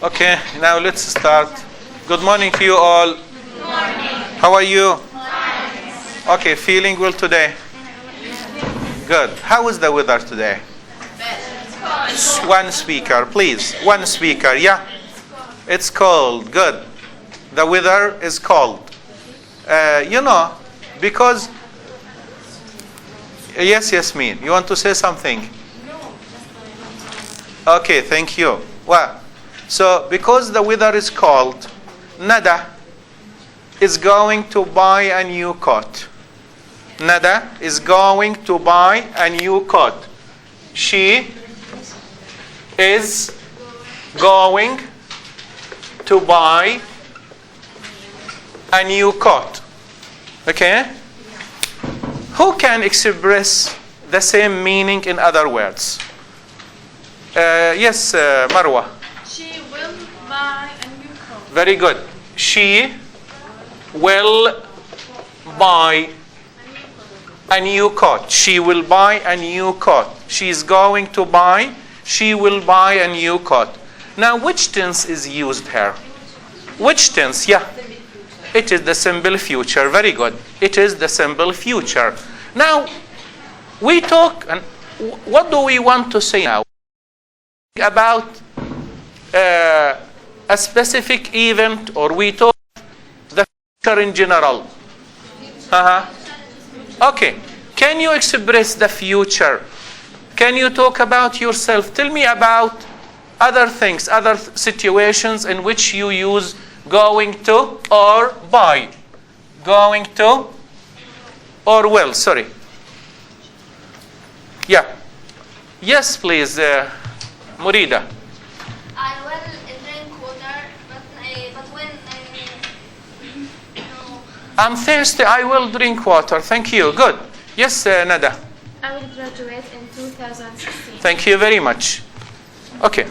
Okay, now let's start. Good morning to you all. Good morning. How are you? Fine. Okay, feeling well today? Good. How is the weather today? One speaker, please. One speaker, yeah. It's cold. Good. The weather is cold. Because... Yes, Yasmin. You want to say something? Okay, thank you. Well, so because the weather is cold, Nada is going to buy a new coat. Nada is going to buy a new coat. She is going to buy a new coat. Okay? Who can express the same meaning in other words? Yes, Marwa. She will buy a new coat. Very good. She will buy a new coat. She will buy a new coat. She's going to buy. She will buy a new coat. Now, which tense is used here? Which tense? Yeah. It is the simple future. Very good. It is the simple future. Now, we talk, and what do we want to say now? About a specific event, or we talk the future in general. Okay. Can you express the future? Can you talk about yourself? Tell me about other things, other situations in which you use going to or by. Going to or will, sorry. Yeah. Yes, please, Murida. I will drink water, but when no. I'm thirsty, I will drink water. Thank you. Good. Yes, Nada. I will graduate in 2016. Thank you very much. Okay.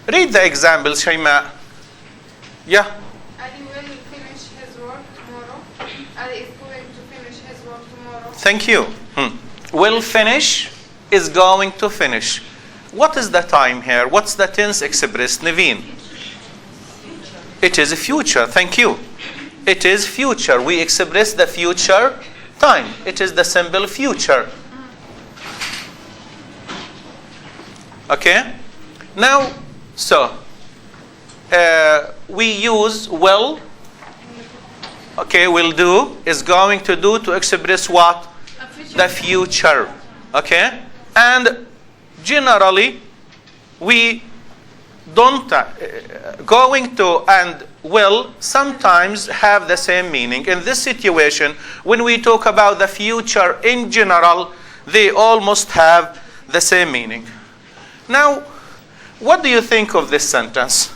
Read the example, Shaima. Yeah. Ali will finish his work tomorrow. Ali is going to finish his work tomorrow. Thank you. Will finish is going to finish. What is the time here? What's the tense expressed, Naveen? It is future. Thank you. It is future. We express the future time. It is the simple future. Okay? Now, so, we use will. Okay, will do is going to do to express what? The future. Okay? And generally, we don't, going to and will sometimes have the same meaning. In this situation, when we talk about the future in general, they almost have the same meaning. Now, what do you think of this sentence?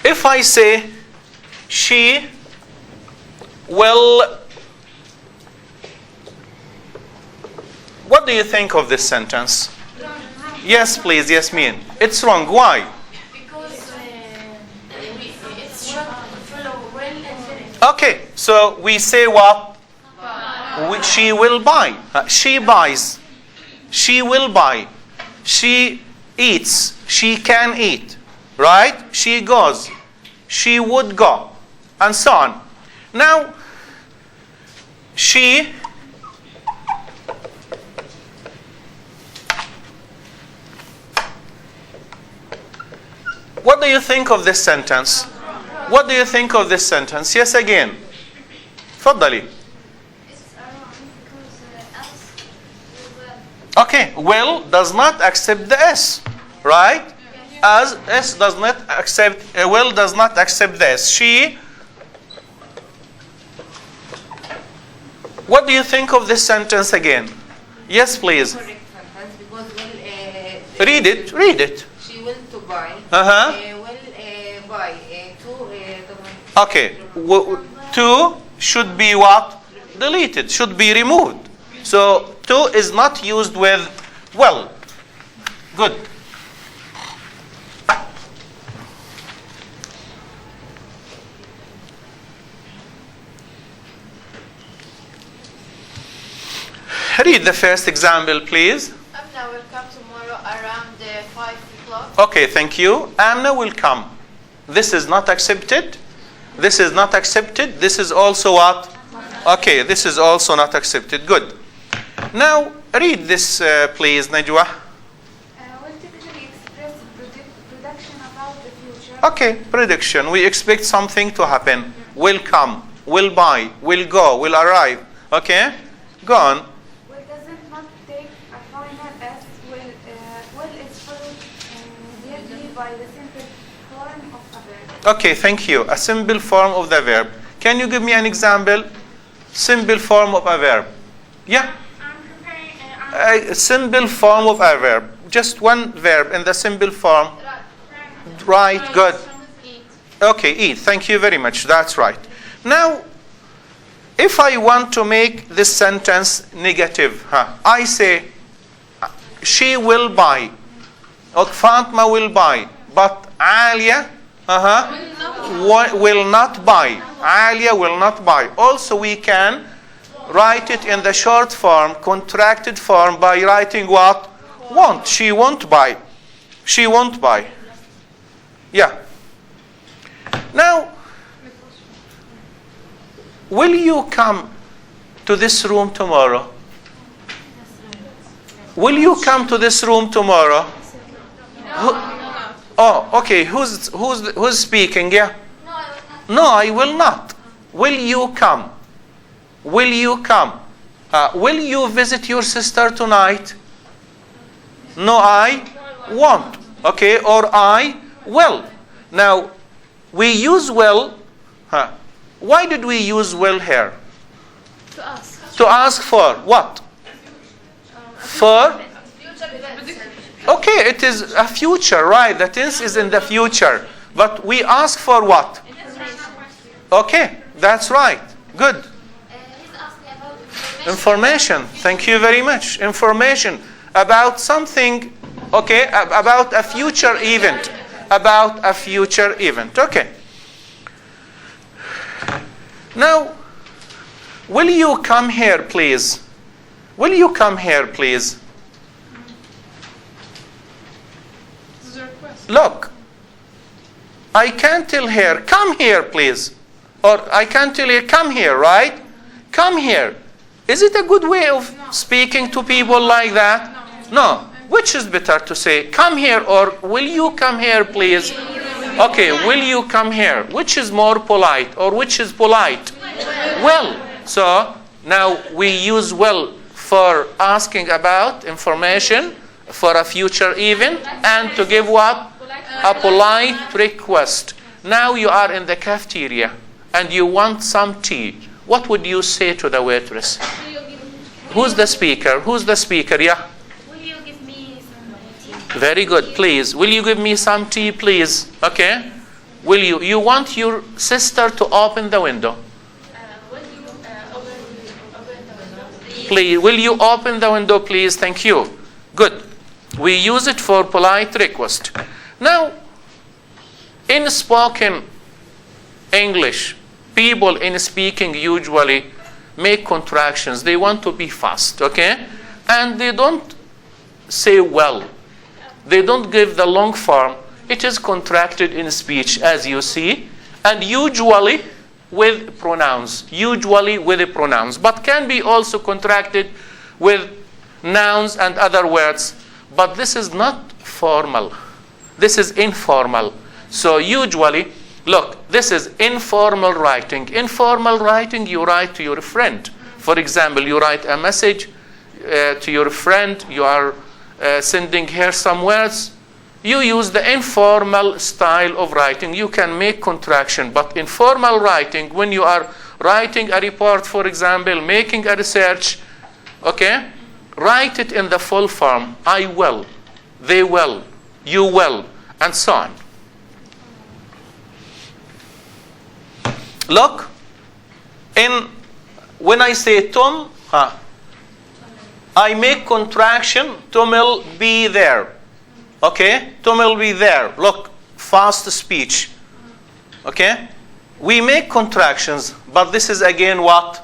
If I say, she will... What do you think of this sentence? Yes, please, Yasmin. It's wrong. Why? Because it's short follow will and finish. Okay, so we say what? She will buy. She buys. She will buy. She eats. She can eat. Right? She goes. She would go. And so on. Now, she... What do you think of this sentence? What do you think of this sentence? Yes, again. تفضلي. It's wrong because else will. Okay, will does not accept the S, right? As S does not accept, will does not accept the S. She. What do you think of this sentence again? Yes, please. Correct sentence because Read it. Read it. she will to buy. Uh-huh. Will buy Okay. To should be what? Deleted. Should be removed. So to is not used with will. Good. Read the first example, please. Amna will come tomorrow around 5 o'clock. Okay, thank you. Amna will come. This is not accepted. This is not accepted. This is also what? Okay, this is also not accepted. Good. Now, read this, please, Najwa. Will typically express prediction about the future. Okay, prediction. We expect something to happen. Will come, will buy, will go, will arrive. Okay? Go on. Will does it not take a final S? Will is followed immediately by the simple form of a verb. Okay, thank you. A simple form of the verb. Can you give me an example? Simple form of a verb. Yeah? A simple form of a verb. Just one verb in the simple form. Right, good. Okay, eat. Thank you very much. That's right. Now, if I want to make this sentence negative, I say, she will buy. Or Fatma will buy. But Alia will not buy. Alia will not buy. Also, we can write it in the short form, contracted form, by writing what? Won't. She won't buy. She won't buy. Yeah. Now, will you come to this room tomorrow? Will you come to this room tomorrow? Oh, okay. Who's speaking? Yeah. No, I will not. Will you come? Will you come? Will you visit your sister tonight? No, I won't. Okay, or I will. Now, we use will. Why did we use will here? To ask. To ask for what? For? Okay, it is a future, right? The tense is in the future. But we ask for what? Okay, that's right. Good. He's asking about Information. Thank you very much. Information about something, okay, about a future event. About a future event. Okay. Now, will you come here, please? Will you come here, please? This is a request. Look, I can tell her, come here, please. Or I can tell her, come here, right? Come here. Is it a good way of speaking to people like that? No. Which is better to say, come here, or will you come here, please? Okay, will you come here? Which is more polite, or which is polite? Well. So now we use will for asking about information for a future event, and to give what? A polite request. Now you are in the cafeteria and you want some tea. What would you say to the waitress? Who's the speaker? Who's the speaker? Yeah. Will you give me some tea? Very good. Please. Will you give me some tea, please? Okay. Will you? You want your sister to open the window. Will you open the window? Please. Will you open the window, please? Thank you. Good. We use it for polite request. Now, in spoken English, people in speaking usually make contractions. They want to be fast, okay? And they don't say well. They don't give the long form. It is contracted in speech, as you see, and usually with pronouns. Usually with the pronouns, but can be also contracted with nouns and other words. But this is not formal. This is informal. So usually, look, this is informal writing. Informal writing, you write to your friend. For example, you write a message to your friend. You are sending her some words. You use the informal style of writing. You can make contraction. But informal writing, when you are writing a report, for example, making a research, okay, write it in the full form. I will, they will, you will, and so on. Look, when I say Tom, I make contraction. Tom will be there. Okay? Tom will be there. Look, fast speech. Okay? We make contractions, but this is again what?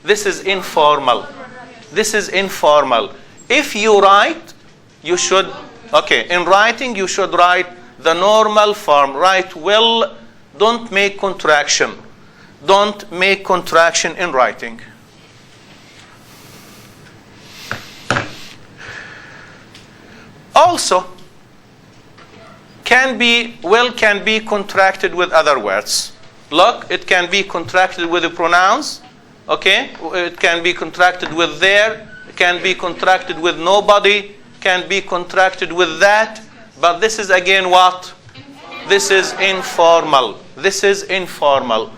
This is informal. This is informal. If you write, you should, okay, in writing you should write the normal form. Write will, don't make contraction. Don't make contraction in writing. Also, will can be contracted with other words. Look, it can be contracted with the pronouns. Okay? It can be contracted with there. It can be contracted with nobody. Can be contracted with that. But this is again what? This is informal. This is informal.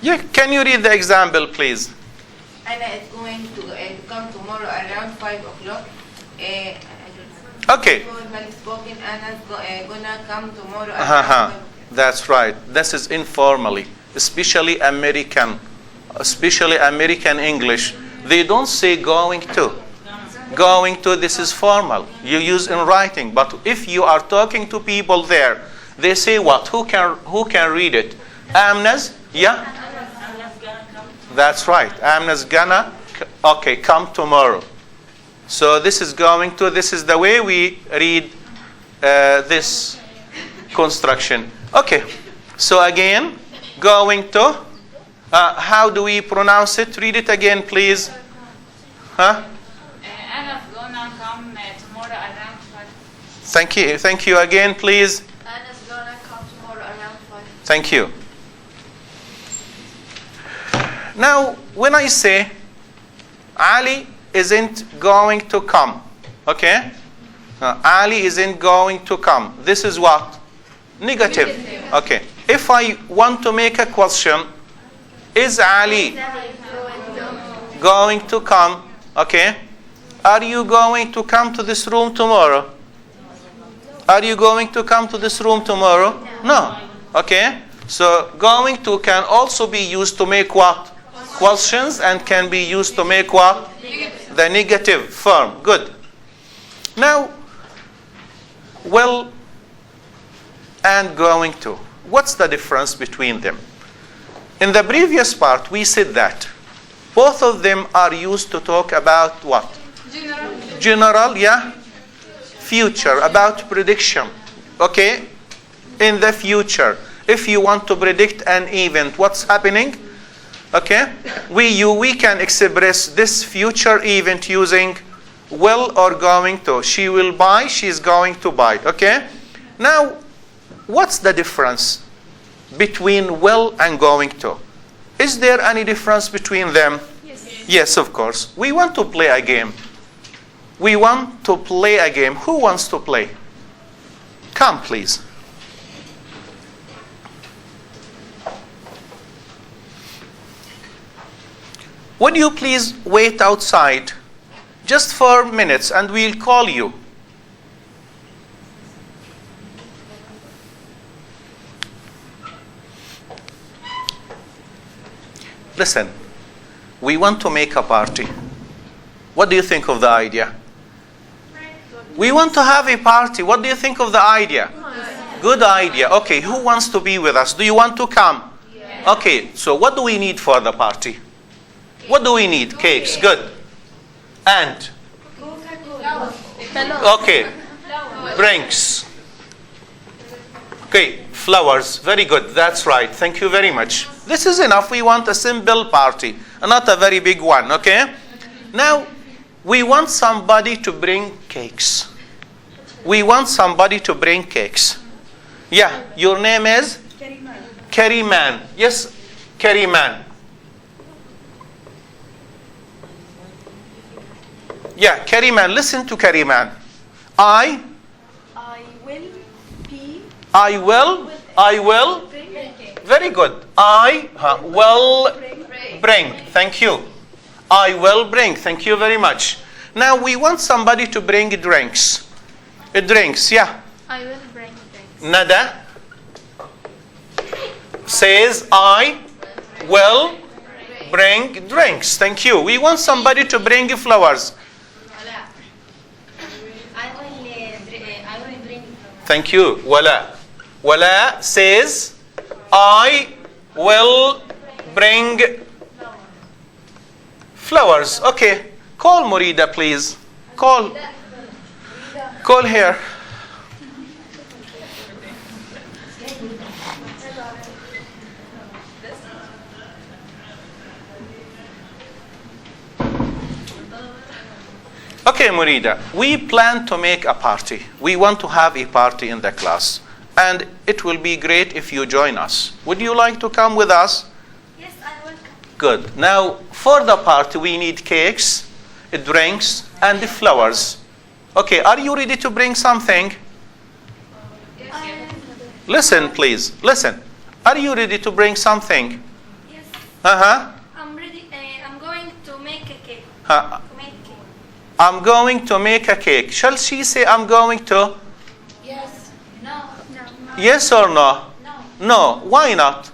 Yeah, can you read the example, please? Anna is going to come tomorrow around 5 o'clock. Okay. Normally spoken, Anna's gonna come tomorrow around 5 o'clock. That's right. This is informally, especially American English. They don't say going to. Going to, this is formal. You use in writing. But if you are talking to people there, they say what? Who can read it? Amna's? Yeah? That's right. Amna's gonna, okay, come tomorrow. So this is going to, this is the way we read this construction. Okay. So again, going to, how do we pronounce it? Read it again, please. Huh? Anna's gonna come tomorrow around 5. Thank you. Thank you again, please. Anna's gonna come tomorrow around 5. Thank you. Now, when I say Ali isn't going to come, okay? Ali isn't going to come. This is what? Negative. Okay. If I want to make a question, is Ali going to come? Okay. Are you going to come to this room tomorrow? Are you going to come to this room tomorrow? No. Okay. So going to can also be used to make what? Questions, and can be used to make what? The negative form. Good. Now, will and going to. What's the difference between them? In the previous part, we said that both of them are used to talk about what? General, yeah? Future, about prediction. Okay? In the future, if you want to predict an event, what's happening? Okay? We can express this future event using will or going to. She will buy, she's going to buy. Okay? Now, what's the difference between will and going to? Is there any difference between them? Yes. Yes, of course. We want to play a game. We want to play a game. Who wants to play? Come, please. Would you please wait outside just for minutes and we'll call you? Listen, we want to make a party. What do you think of the idea? We want to have a party. What do you think of the idea? Good idea. Okay, who wants to be with us? Do you want to come? Okay, so what do we need for the party? What do we need? Cakes. Good. And? Okay. Drinks. Okay. Flowers. Very good. That's right. Thank you very much. This is enough. We want a simple party, not a very big one. Okay? Now, we want somebody to bring cakes. We want somebody to bring cakes. Yeah. Your name is? Keriman. Yes, Keriman. Yeah, Keriman, listen to Keriman. I will. Very good. I will bring. Thank you. I will bring. Thank you very much. Now we want somebody to bring drinks. Drinks, yeah. I will bring drinks. Nada says I will bring drinks. Thank you. We want somebody to bring flowers. I will bring. Thank you. Wala. Wala says I will bring flowers. Okay. Call Murida, please. Call here. Okay, Murida, we plan to make a party. We want to have a party in the class. And it will be great if you join us. Would you like to come with us? Yes, I will come. Good. Now, for the party, we need cakes, drinks, and flowers. Okay, are you ready to bring something? Listen, please. Listen. Are you ready to bring something? Yes, Uh-huh. I'm ready. I'm going to make a cake. Uh, To make cake. I'm going to make a cake. Shall she say I'm going to? Yes. No. Yes or no? No, No. Why not?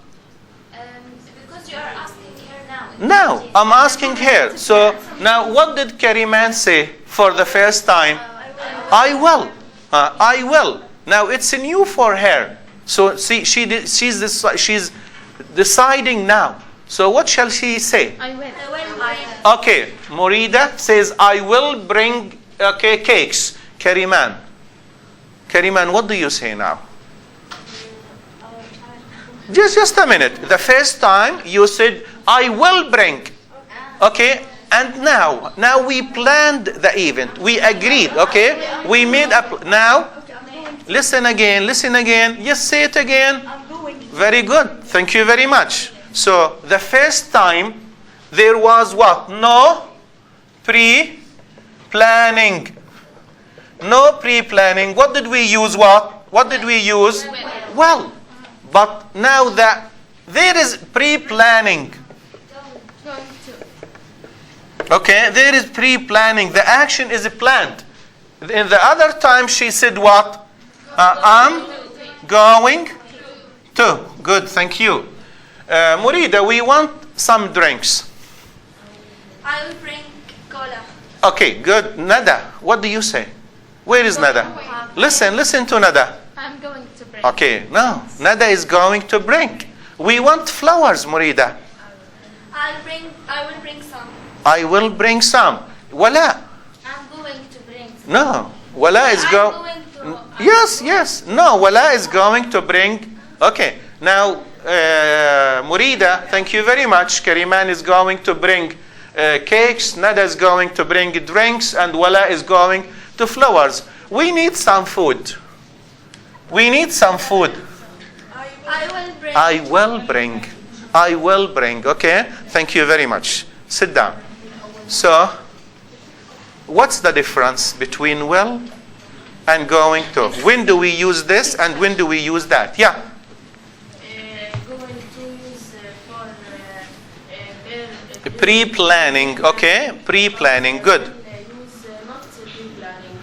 because you are asking her now. No, I'm asking her. So now what did Kariman say for the first time? I will. I will. Now it's new for her. So see, she's deciding now. So what shall she say? I will. Okay, Murida says, I will bring cakes. Kariman. Kariman, what do you say now? Just a minute. The first time you said, I will bring. Okay, and now we planned the event. We agreed, okay? We made a, now, listen again. Yes, say it again. Very good. Thank you very much. So the first time there was what? No pre-planning. No pre-planning. What did we use? What did we use? Well. But now that there is pre-planning. Okay, there is pre-planning. The action is planned. In the other time she said what? I'm going to. Good, thank you. Murida, we want some drinks. I will bring cola. Okay, good. Nada, what do you say? Where is Nada? Listen to Nada. I'm going to bring. Okay, no. Nada is going to bring. We want flowers, Murida. I will bring some. I will bring some. Wala. I'm going to bring some. No. Wala is going. Yes. No, Wala is going to bring. Okay. Now, Murida, thank you very much. Kariman is going to bring cakes. Nada is going to bring drinks. And Wala is going to flowers. We need some food. I will bring. Okay. Thank you very much. Sit down. So, what's the difference between will and going to? When do we use this and when do we use that? Yeah. Going to use for Pre-planning. Okay. Pre-planning. Good. use not pre-planning.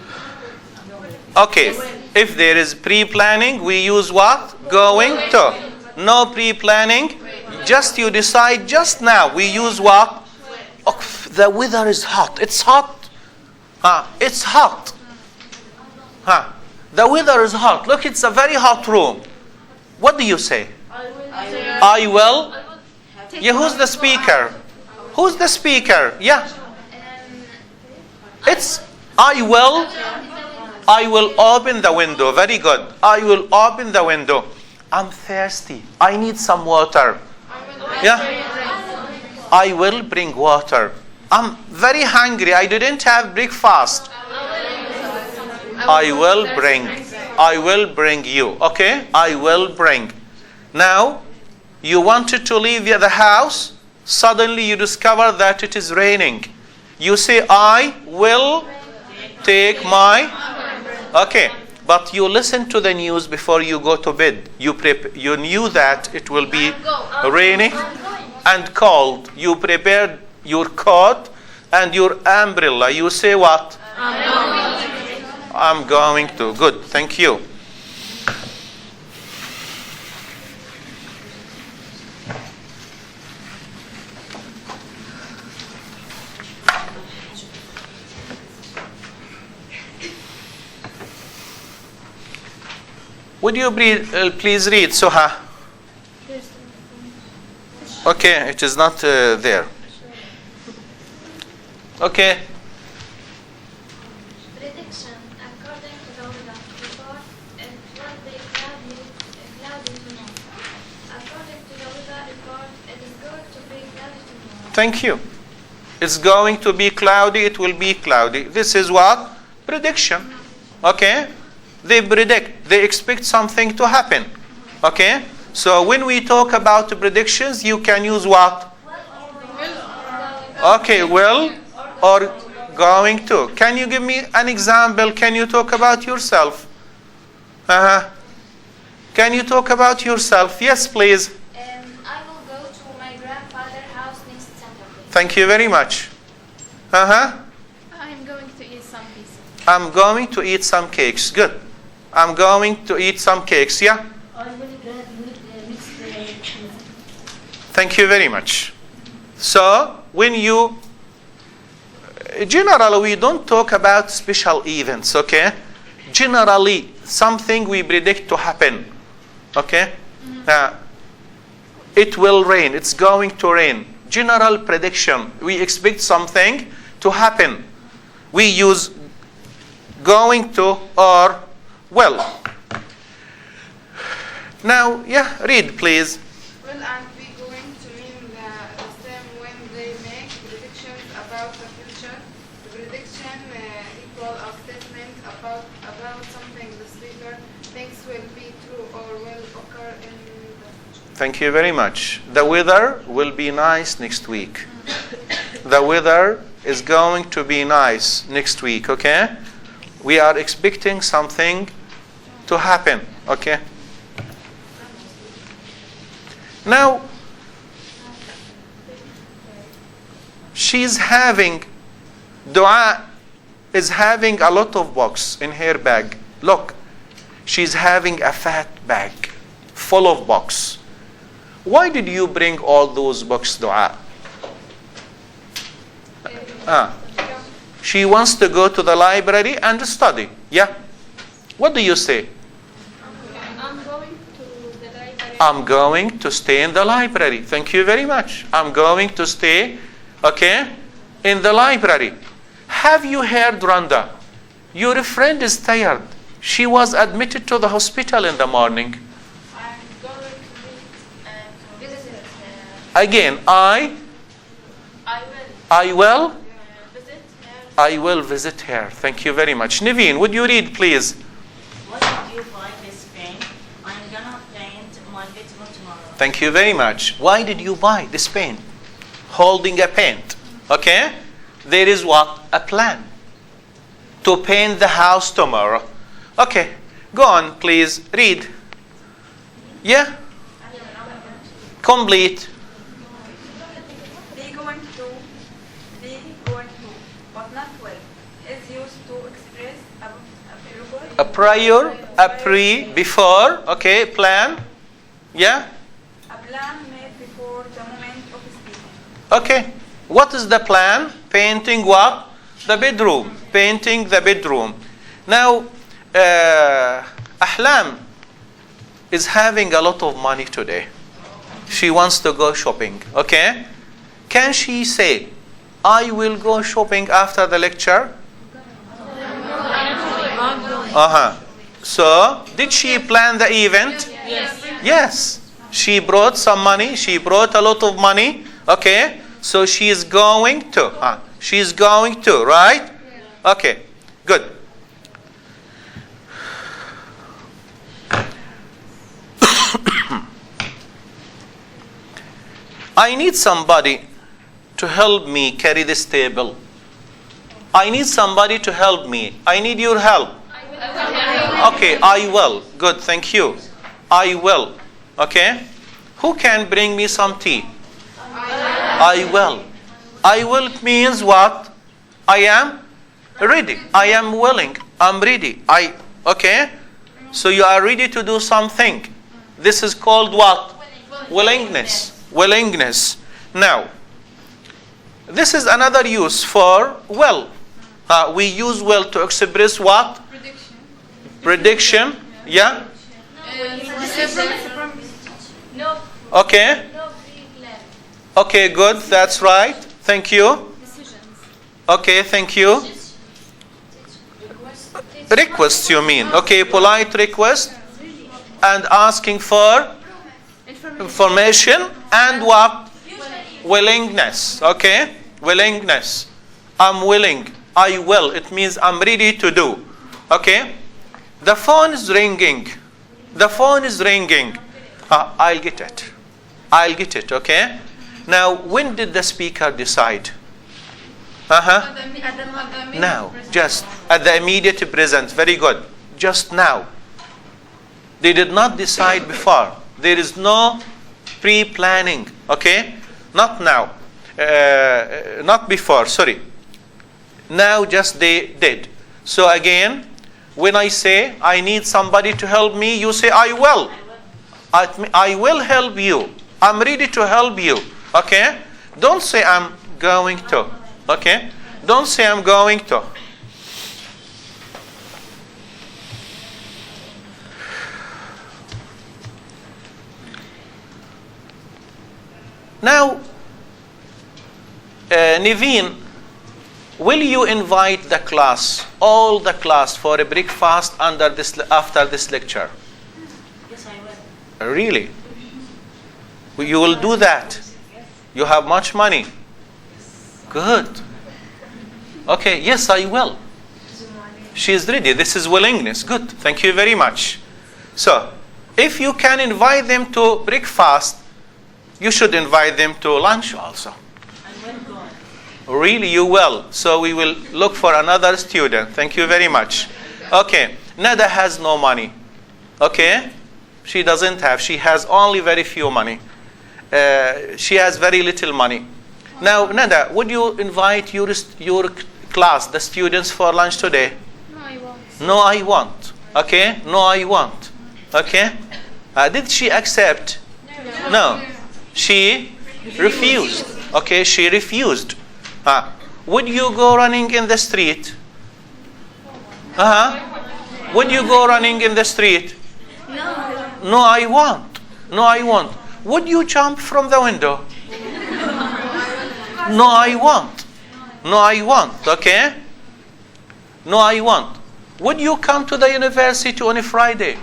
Okay. If there is pre-planning, we use what? Going to. No pre-planning. Just you decide just now. We use what? Oh, the weather is hot. It's hot. It's hot. The weather is hot. Look, it's a very hot room. What do you say? I will. Yeah, who's the speaker? Who's the speaker? Yeah. It's I will. I will open the window. Very good. I will open the window. I'm thirsty. I need some water. Yeah. I will bring water. I'm very hungry. I didn't have breakfast. I will bring you. Okay? I will bring. Now, you wanted to leave the house. Suddenly you discover that it is raining. You say, I will take my... Okay. But you listen to the news before you go to bed. You knew that it will be raining and cold. You prepared your coat and your umbrella. You say what? I'm going to. Good. Thank you. Would you please read, Suha? Okay, it is not there. Okay. Prediction. According to the weather report, it will be cloudy tomorrow. According to the weather report, it is going to be cloudy tomorrow. Thank you. It's going to be cloudy. It will be cloudy. This is what? Prediction. Okay? They predict. They expect something to happen. Okay? So when we talk about predictions, you can use what? Okay, will or going to. Can you give me an example? Can you talk about yourself? Can you talk about yourself? Yes, please. I will go to my grandfather's house next Saturday. Thank you very much. I'm going to eat some pizza. I'm going to eat some cakes. Good. I'm going to eat some cakes. Yeah? I will graduate next Thank you very much. So, when you... Generally, we don't talk about special events, okay? Generally, something we predict to happen, okay? It will rain. It's going to rain. General prediction. We expect something to happen. We use going to or will. Now, yeah, read, please. Will and be going to mean the same when they make predictions about the future. The prediction equal a statement about something the speaker thinks will be true or will occur in the future. Thank you very much. The weather will be nice next week. The weather is going to be nice next week, okay? We are expecting something to happen, okay? Now, she's having, Dua is having a lot of books in her bag. Look, she's having a fat bag full of books. Why did you bring all those books, Dua? She wants to go to the library and study. Yeah? What do you say? I'm going to the library. I'm going to stay in the library. Thank you very much. I'm going to stay, okay, in the library. Have you heard, Randa? Your friend is tired. She was admitted to the hospital in the morning. I'm going to visit. Again, I will visit her. I will visit her. Thank you very much. Naveen, would you read, please? What did you buy this paint? I'm gonna paint my bedroom tomorrow. Thank you very much. Why did you buy this paint? Holding a paint. Okay? There is what? A plan. To paint the house tomorrow. Okay. Go on, please. Read. Yeah? Complete. Be going to, but not well, is used to express A prior, a pre, before. Okay, plan. Yeah? a plan made before the moment of speaking. Okay. What is the plan? Painting what? The bedroom. Painting the bedroom. Now, Ahlam is having a lot of money today. She wants to go shopping. Okay? Can she say, I will go shopping after the lecture? So, did she plan the event? Yes. She brought some money. She brought a lot of money. Okay? So she is going to. She is going to, right? Okay. Good. I need somebody to help me carry this table. I need somebody to help me. I need your help. Okay, I will. Good, thank you. I will. Okay? Who can bring me some tea? I will. I will means what? I am ready. I am willing. I'm ready. Okay? So you are ready to do something. This is called what? Willingness. Willingness. Now, this is another use for will. We use will to express what? Prediction. Yeah? Okay? No pre-plan. Okay, good. That's right. Thank you. Decisions. Okay, thank you. Requests, you mean? Okay, polite request and asking for information and what? Willingness. Okay? Willingness. I'm willing. I will. It means I'm ready to do. Okay? The phone is ringing. The phone is ringing. I'll get it. I'll get it. Okay? Now, when did the speaker decide? Now. Just at the immediate present. Very good. Just now. They did not decide before. There is no pre-planning. Okay? Not now. Not before. Sorry. Now just they did. So again, when I say I need somebody to help me, you say I will. I will help you. I'm ready to help you. Okay? Don't say I'm going to. Okay? Don't say I'm going to. Now, Niveen, will you invite the class, all the class, for a breakfast after this lecture? Yes, I will. Really? You will do that? You have much money? Good. Okay, yes, I will. She is ready. This is willingness. Good. Thank you very much. So, if you can invite them to breakfast, you should invite them to lunch also. I will go. Really, you will. So we will look for another student. Thank you very much. Okay. Nada has no money. Okay? She doesn't have. She has only very few money. She has very little money. Now, Nada, would you invite your class, the students, for lunch today? No, I won't. No, I won't. Okay? No, I won't. Okay? Did she accept? No. She refused. Okay, she refused. Would you go running in the street? Would you go running in the street? No. No, I won't. No, I won't. Would you jump from the window? No, I won't. No, I won't. Okay? No, I won't. Would you come to the university on a Friday?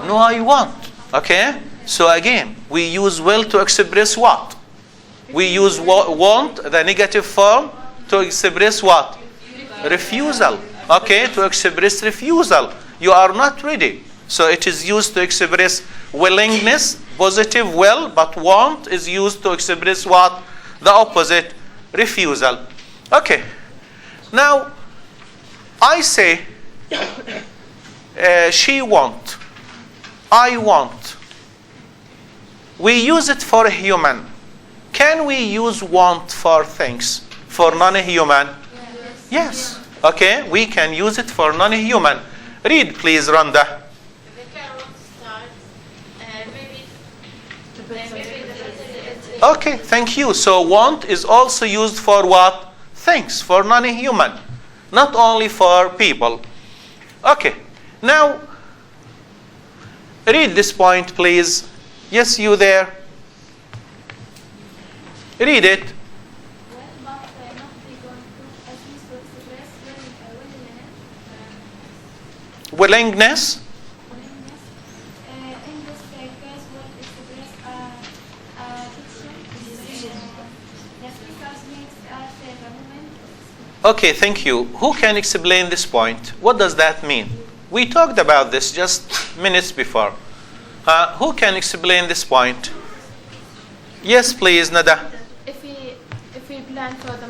No, I won't. Okay? So again, we use will to express what? We use want, the negative form, to express what? Refusal. Okay? To express refusal. You are not ready. So it is used to express willingness, positive will, but want is used to express what? The opposite, refusal. Okay. Now, I say, she want. I want. We use it for a human. Can we use want for things? For non-human? Yes. Okay, we can use it for non-human. Read, please, Rhonda. The car won't start. Maybe Okay, thank you. So want is also used for what? Things, for non-human. Not only for people. Okay. Now, read this point, please. Yes, you there. Read it. Well, but not be going to at least to express Willingness. willingness. In this case, will express decision. The speaker makes a moment. Okay, thank you. Who can explain this point? What does that mean? We talked about this just minutes before. Who can explain this point? Yes, please, Nada. If we plan for the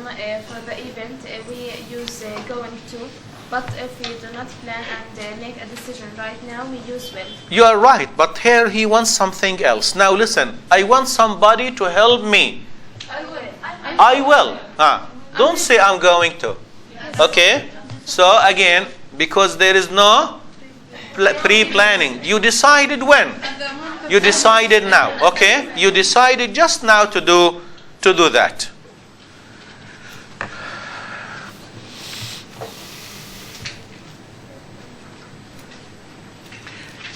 event, we use going to. But if we do not plan and make a decision right now, we use will. You are right, but here he wants something else. Now listen, I want somebody to help me. I will. Don't say I'm going to. Okay? So again, because there is no pre-planning. You decided when? You decided now. Okay? You decided just now to do that.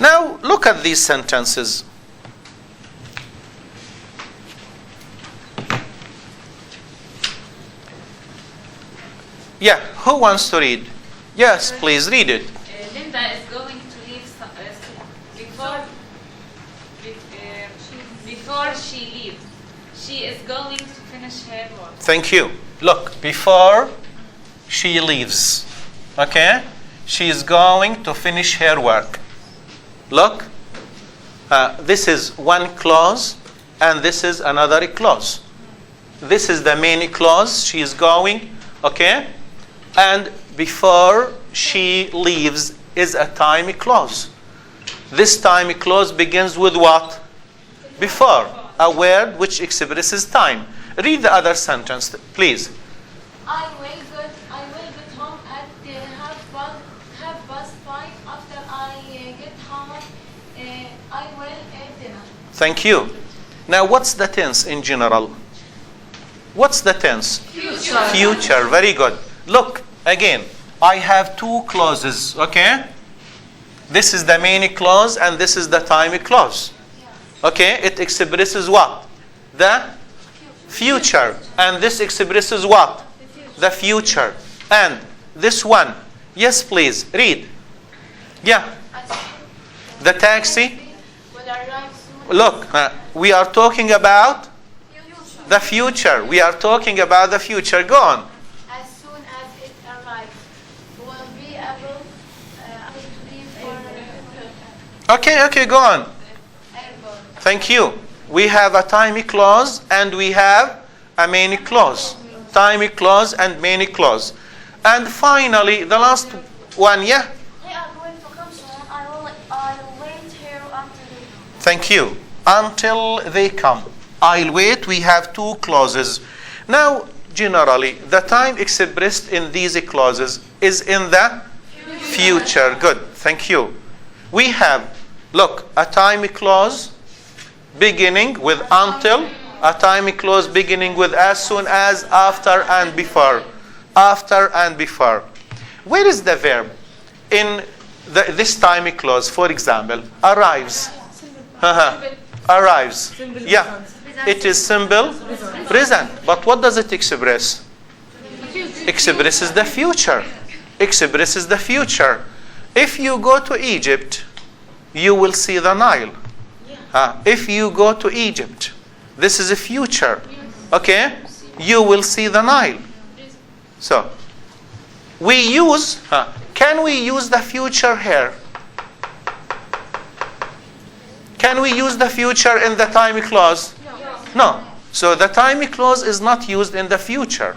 Now look at these sentences. Yeah, who wants to read? Yes, please read it. Linda is going to leave before she leaves. She is going to finish her work. Thank you. Look, before she leaves, okay? She is going to finish her work. Look, this is one clause and this is another clause. This is the main clause. She is going, okay? And before she leaves is a time clause. This time clause begins with what? Before. A word which expresses time. Read the other sentence, please. I will get home at half past 5. After I get home, I will eat dinner. Thank you. Now, what's the tense in general? What's the tense? Future. Future. Very good. Look, again, I have two clauses, okay? This is the main clause and this is the time clause. Okay, it expresses what? The future. And this expresses what? The future. And this one. Yes, please, read. Yeah. The taxi. Will arrive soon. Look, we are talking about the future. We are talking about the future. Go on. As soon as it arrives, will be able to leave for Okay, go on. airport. Thank you. We have a time clause and we have a main clause. Time clause and main clause. And finally, the last one, yeah? They are going to come soon. I'll wait here until they come. Thank you. Until they come. I'll wait. We have two clauses. Now, generally, the time expressed in these clauses is in the future. Good. Thank you. We have, look, a time clause beginning with until, a time clause beginning with as soon as, after, and before. After and before. Where is the verb? In this time clause, for example, arrives. Arrives. Yeah. It is simple present. But what does it express? Expresses the future. Expresses the future. If you go to Egypt, you will see the Nile. If you go to Egypt, this is a future. Okay? You will see the Nile. So, we use, can we use the future here? Can we use the future in the time clause? No. So the time clause is not used in the future.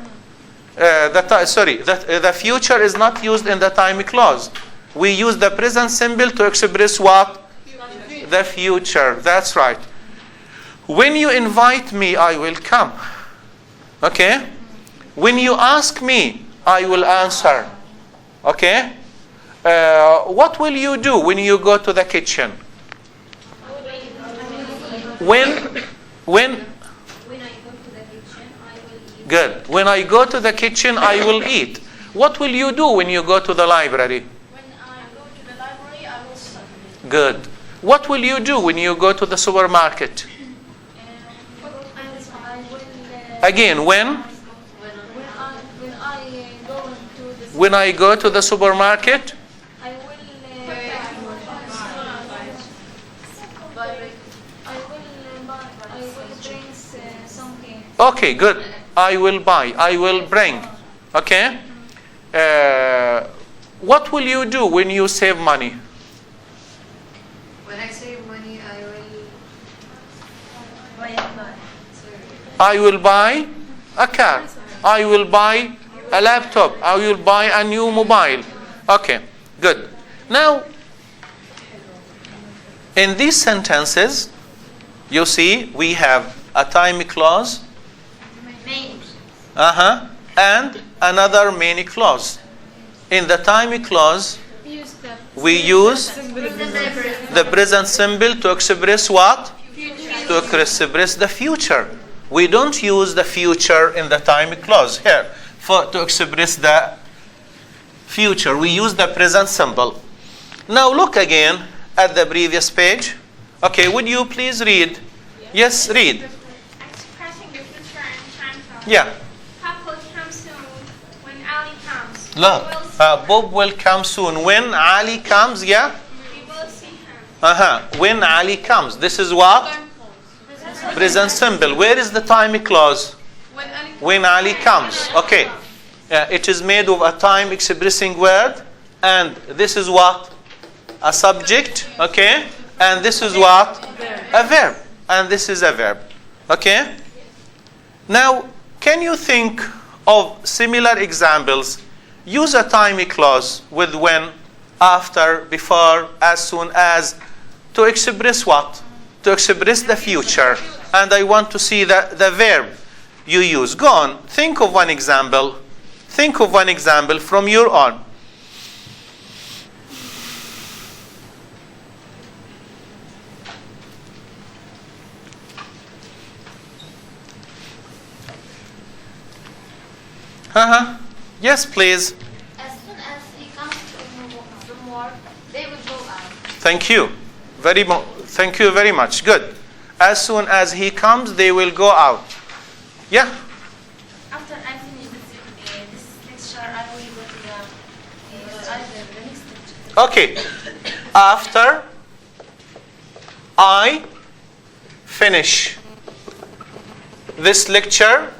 The future is not used in the time clause. We use the present simple to express what? The future. That's right. When you invite me, I will come. Okay? When you ask me, I will answer. Okay? What will you do when you go to the kitchen? When I go to the kitchen, I will eat. Good. When I go to the kitchen, I will eat. What will you do when you go to the library? When I go to the library, I will study. Good. What will you do when you go to the supermarket? Again, when? When I go to the supermarket? I will bring something. Okay, good. I will buy. I will bring. Okay? What will you do when you save money? When I save money, I will buy a car. I will buy a laptop. I will buy a new mobile. Okay, good. Now, in these sentences, you see we have a time clause, and another main clause. In the time clause, we use the present simple to express what? To express the future. We don't use the future in the time clause here to express the future. We use the present simple. Now look again at the previous page. Okay, would you please read? Yes, read. Expressing the future in time clause. Yeah. Papa will come soon when Ali comes. Look, Bob will come soon. When Ali comes, yeah? When Ali comes. This is what? Present simple. Where is the time clause? When Ali comes. Okay. It is made of a time expressing word. And this is what? A subject. Okay. And this is what? A verb. And this is a verb. Okay. Now, can you think of similar examples? Use a time clause with when, after, before, as soon as, to express what? To express the future. And I want to see the verb you use. Go on. Think of one example. Think of one example from your own. Yes, please. As soon as he comes from work, they will go out. Thank you. Thank you very much. Good. As soon as he comes, they will go out. Yeah? After I finish this lecture, I will go to the next lecture. Okay. After I finish this lecture,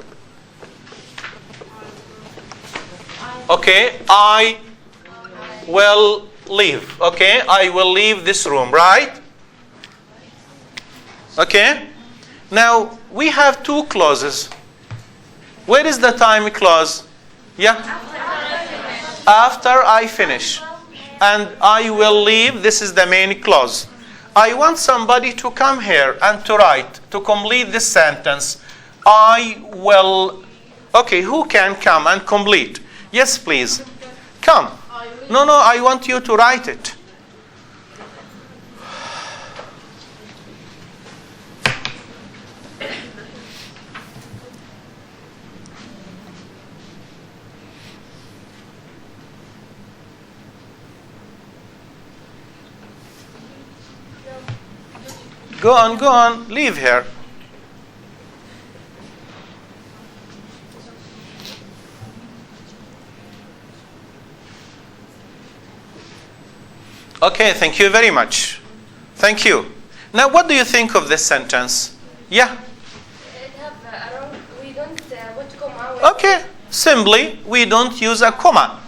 okay, I will leave. Okay, I will leave this room, right? Okay. Now we have two clauses. Where is the time clause? Yeah. After I finish. And I will leave. This is the main clause. I want somebody to come here and to write, to complete this sentence. I will. Okay, who can come and complete? Yes, please. Come. No, I want you to write it. Go on, leave here. Okay, thank you very much. Thank you. Now, what do you think of this sentence? Yeah? We don't put comma. Okay, simply, we don't use a comma.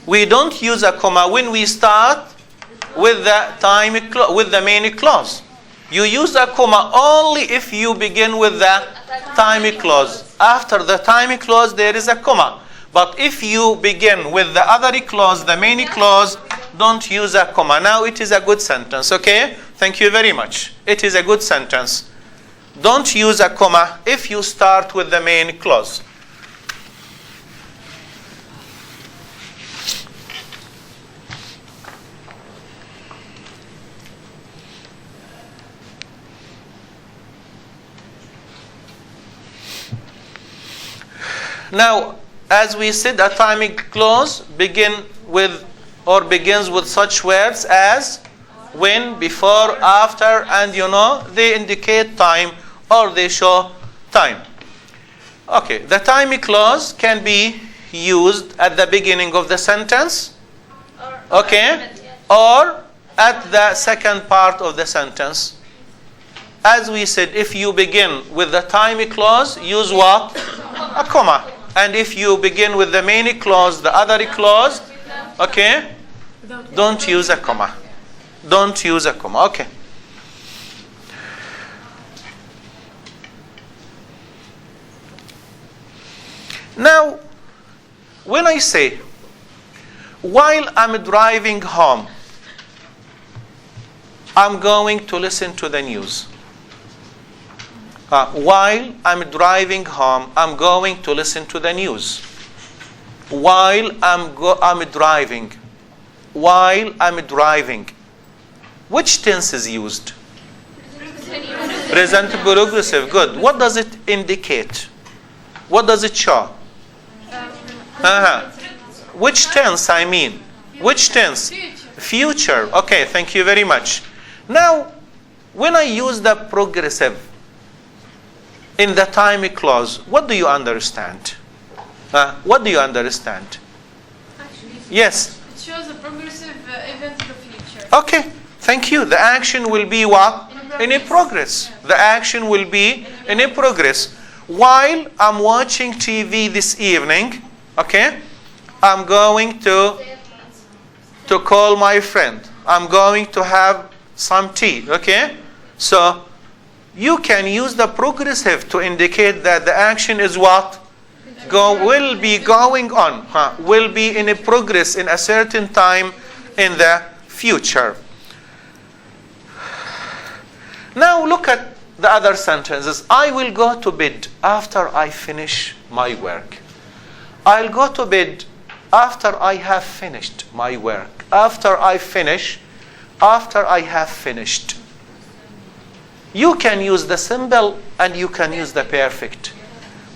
We don't use a comma when we start with the main clause. You use a comma only if you begin with the time clause. After the time clause, there is a comma. But if you begin with the other clause, the main clause, don't use a comma. Now it is a good sentence, okay? Thank you very much. It is a good sentence. Don't use a comma if you start with the main clause. Now, as we said, a time clause begins with such words as when, before, after, and they indicate time or they show time. Okay, the time clause can be used at the beginning of the sentence, okay, or at the second part of the sentence. As we said, if you begin with the time clause, use what? A comma. And if you begin with the main clause, the other clause, okay, don't use a comma. Don't use a comma. Okay. Now, when I say, while I'm driving home, I'm going to listen to the news. While I'm driving home, I'm going to listen to the news. While I'm driving. While I'm driving. Which tense is used? Present progressive. Good. What does it indicate? What does it show? Which tense, I mean? Which tense? Future. Okay, thank you very much. Now, when I use the progressive in the time clause, what do you understand? What do you understand? Yes. It shows a progressive event in the future. Okay. Thank you. The action will be what? In a progress. The action will be in a progress. While I'm watching TV this evening, okay, I'm going to call my friend. I'm going to have some tea, okay? So you can use the progressive to indicate that the action is what? Will be going on, will be in a progress in a certain time in the future. Now look at the other sentences. I will go to bed after I finish my work. I'll go to bed after I have finished my work. After I have finished. You can use the simple and you can use the perfect.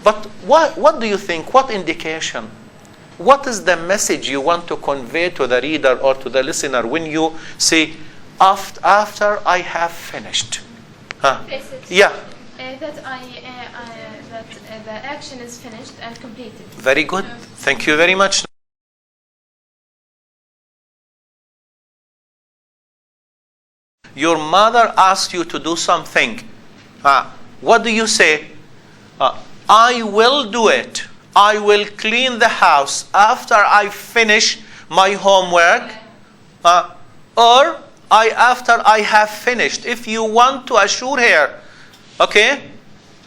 But what do you think? What indication? What is the message you want to convey to the reader or to the listener when you say, after I have finished? Yeah. That the action is finished and completed. Very good. Thank you very much. Your mother asked you to do something. What do you say? I will do it. I will clean the house after I finish my homework. Or after I have finished. If you want to assure her, okay,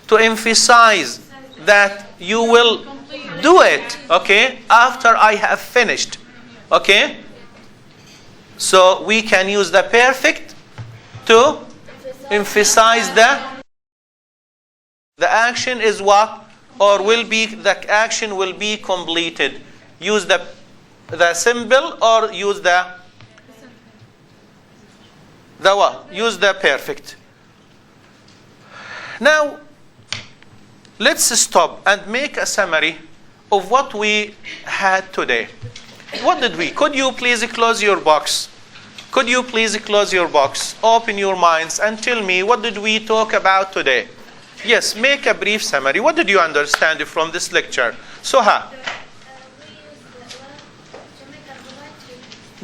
to emphasize that you will do it, okay, after I have finished, okay. So we can use the perfect to emphasize the action is what, or will be, the action will be completed. Use the simple or use the what? Use the perfect. Now, let's stop and make a summary of what we had today. What did we? Could you please close your box? Could you please close your box? Open your minds and tell me, what did we talk about today? Yes, make a brief summary. What did you understand from this lecture? Soha.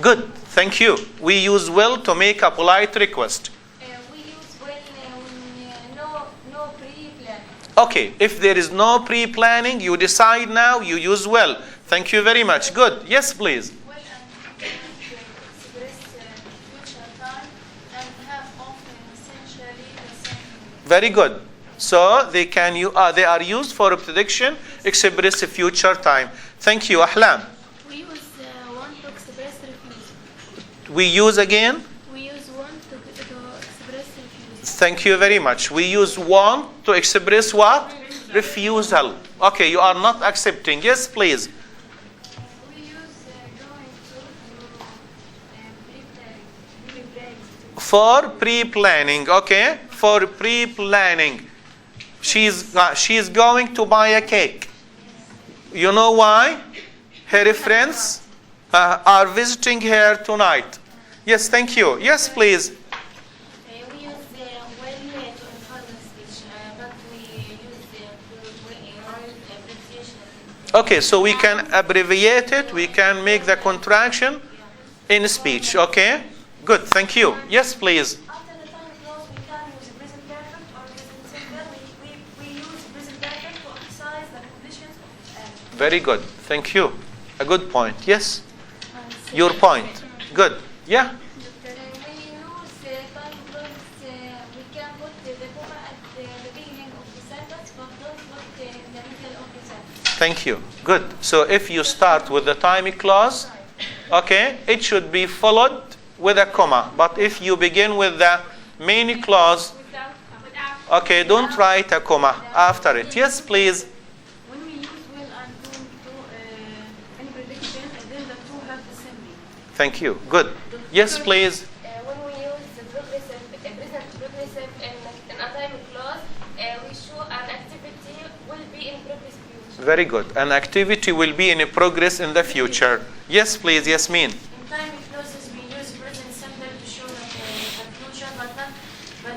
Good. Thank you. We use will to make a polite request. We use when no pre-plan. Okay. If there is no pre-planning, you decide now, you use will. Thank you very much. Good. Yes, please. Well, and express future time and have often essentially the same. Very good. So they are used for a prediction, express future time. Thank you, Ahlam. We use want to express refuse. We use again. We use want to express refuse. Thank you very much. We use want to express what? Refusal. Okay, you are not accepting. Yes, please. We use going to pre-planning. For pre-planning. Okay, for pre-planning. She's going to buy a cake. You know why? Her friends are visiting her tonight. Yes, thank you. Yes, please. We use well to inform the speech, but we use abbreviation. Okay, so we can abbreviate it. We can make the contraction in speech. Okay, good. Thank you. Yes, please. After the time clause, we can use present perfect or present simple. We use present perfect to emphasize the conditions of each action. Very good. Thank you. A good point. Yes? Your point. Good. Yeah? When we use time clause, we can put the comma at the beginning of the sentence, but don't put in the middle of the sentence. Thank you. Good. So if you start with the time clause, okay, it should be followed with a comma. But if you begin with the main clause, okay, don't write a comma after it. Yes, please. When we use will and do any prediction, then the two have the same meaning. Thank you. Good. Yes, please. When we use the present progressive in a time clause, we show an activity will be in progress future. Very good. An activity will be in a progress in the future. Yes, please. Yasmin. In time clauses, we use present simple to show the future, but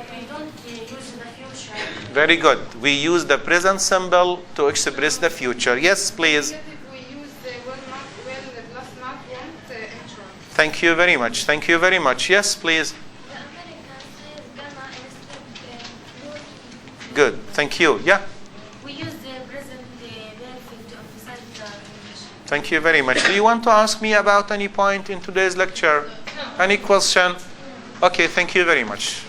we don't use the future. Very good. We use the present symbol to express the future. Yes, please. If we use the will not will plus not Thank you very much. Thank you very much. Yes, please. The American says gamma instead would. Good. Thank you. Yeah. We use the present perfect to emphasize the condition. Thank you very much. Do you want to ask me about any point in today's lecture? Any question? Okay, thank you very much.